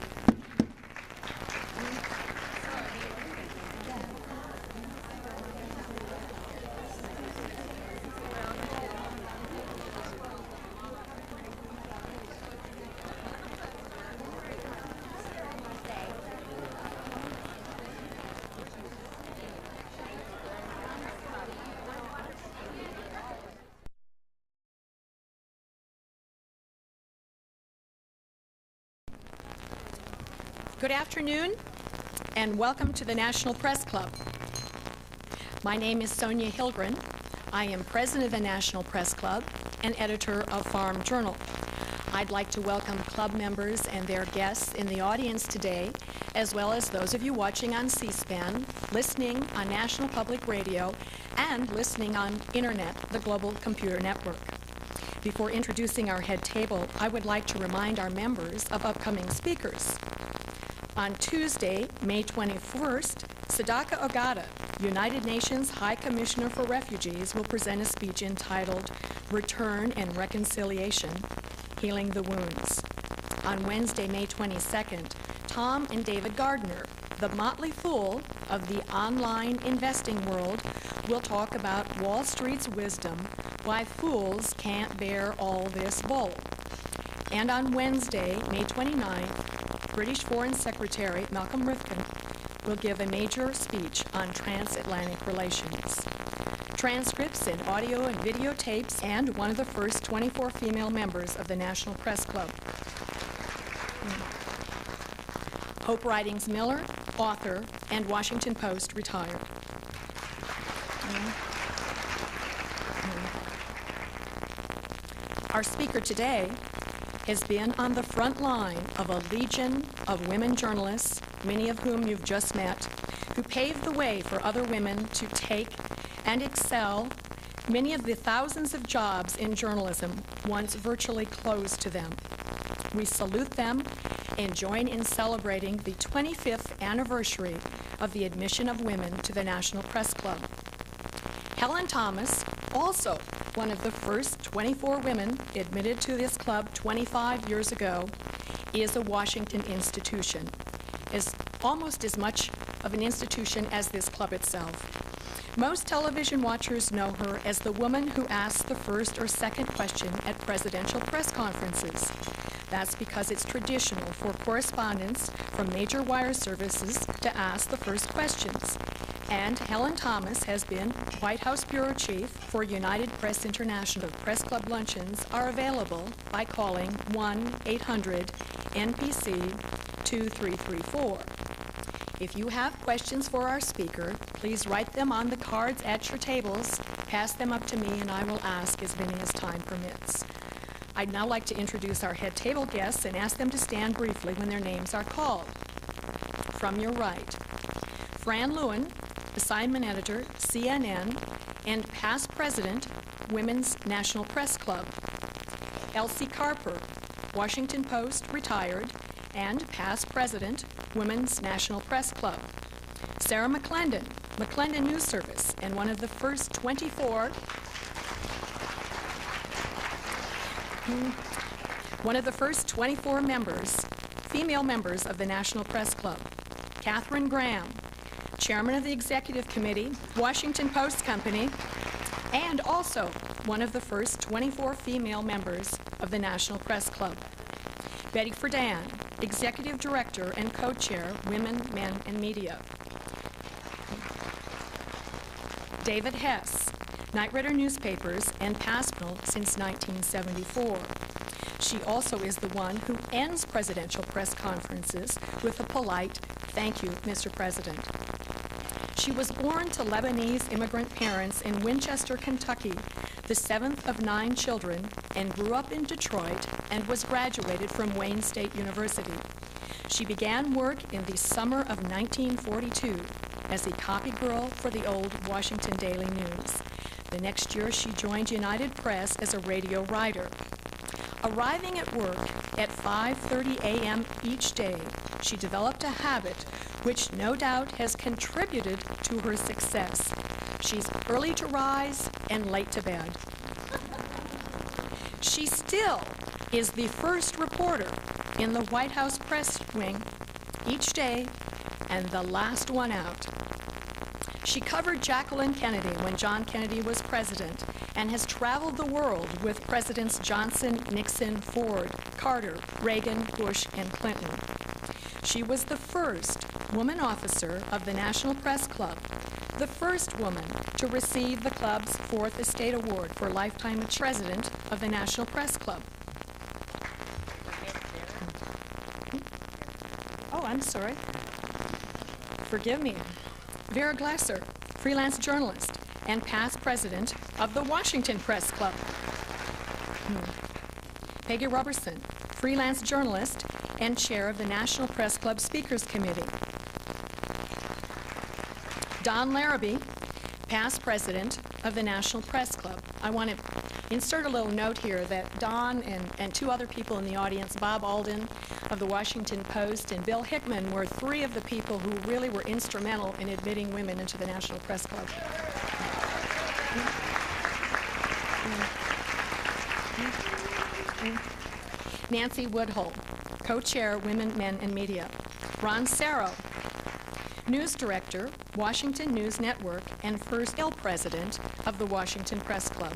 Good afternoon, and welcome to the National Press Club. My name is Sonia Hilgren. I am president of the National Press Club and editor of Farm Journal. I'd like to welcome club members and their guests in the audience today, as well as those of you watching on C-SPAN, listening on National Public Radio, and listening on Internet, the global computer network. Before introducing our head table, I would like to remind our members of upcoming speakers. On Tuesday, May 21st, Sadaka Ogata, United Nations High Commissioner for Refugees, will present a speech entitled Return and Reconciliation, Healing the Wounds. On Wednesday, May 22nd, Tom and David Gardner, the motley fool of the online investing world, will talk about Wall Street's wisdom, why fools can't bear all this bull. And on Wednesday, May 29th, British Foreign Secretary Malcolm Rifkin will give a major speech on transatlantic relations. Transcripts and audio and videotapes, and one of the first 24 female members of the National Press Club. Hope Ridings Miller, author, and Washington Post retired. Our speaker today has been on the front line of a legion of women journalists, many of whom you've just met, who paved the way for other women to take and excel many of the thousands of jobs in journalism once virtually closed to them. We salute them and join in celebrating the 25th anniversary of the admission of women to the National Press Club. Helen Thomas, also one of the first 24 women admitted to this club 25 years ago, is a Washington institution, is almost as much of an institution as this club itself. Most television watchers know her as the woman who asks the first or second question at presidential press conferences. That's because it's traditional for correspondents from major wire services to ask the first questions. And Helen Thomas has been White House Bureau Chief for United Press International. Press Club luncheons are available by calling 1-800-NPC-2334. If you have questions for our speaker, please write them on the cards at your tables, pass them up to me, and I will ask as many as time permits. I'd now like to introduce our head table guests and ask them to stand briefly when their names are called. From your right, Fran Lewin, assignment editor, CNN, and past president, Women's National Press Club. Elsie Carper, Washington Post, retired, and past president, Women's National Press Club. Sarah McClendon, McClendon News Service, and one of the first 24 members, female members of the National Press Club. Catherine Graham, chairman of the executive committee, Washington Post Company, and also one of the first 24 female members of the National Press Club. Betty Friedan, executive director and co-chair, Women, Men, and Media. David Hess, Night Rider Newspapers and Paspinal since 1974. She also is the one who ends presidential press conferences with a polite, "Thank you, Mr. President." She was born to Lebanese immigrant parents in Winchester, Kentucky, the 7th of 9 children, and grew up in Detroit and was graduated from Wayne State University. She began work in the summer of 1942 as a copy girl for the old Washington Daily News. The next year, she joined United Press as a radio writer. Arriving at work at 5:30 a.m. each day, she developed a habit which no doubt has contributed to her success. She's early to rise and late to bed. She still is the first reporter in the White House press wing each day and the last one out. She covered Jacqueline Kennedy when John Kennedy was president and has traveled the world with Presidents Johnson, Nixon, Ford, Carter, Reagan, Bush, and Clinton. She was the first woman officer of the National Press Club, the first woman to receive the club's 4th Estate Award for lifetime president of the National Press Club. Oh, I'm sorry. Forgive me. Vera Glasser, freelance journalist and past president of the Washington Press Club. Peggy Robertson, freelance journalist and chair of the National Press Club Speakers Committee. Don Larrabee, past president of the National Press Club. I want to insert a little note here that Don and 2 other people in the audience, Bob Alden of the Washington Post and Bill Hickman, were 3 of the people who really were instrumental in admitting women into the National Press Club. Nancy Woodhull, co-chair, Women, Men, and Media. Ron Sarrow, news director, Washington News Network, and first male president of the Washington Press Club.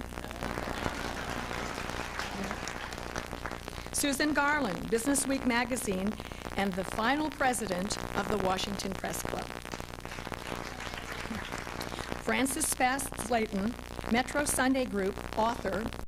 Susan Garland, Business Week magazine, and the final president of the Washington Press Club. Frances Spass Slayton, Metro Sunday Group author,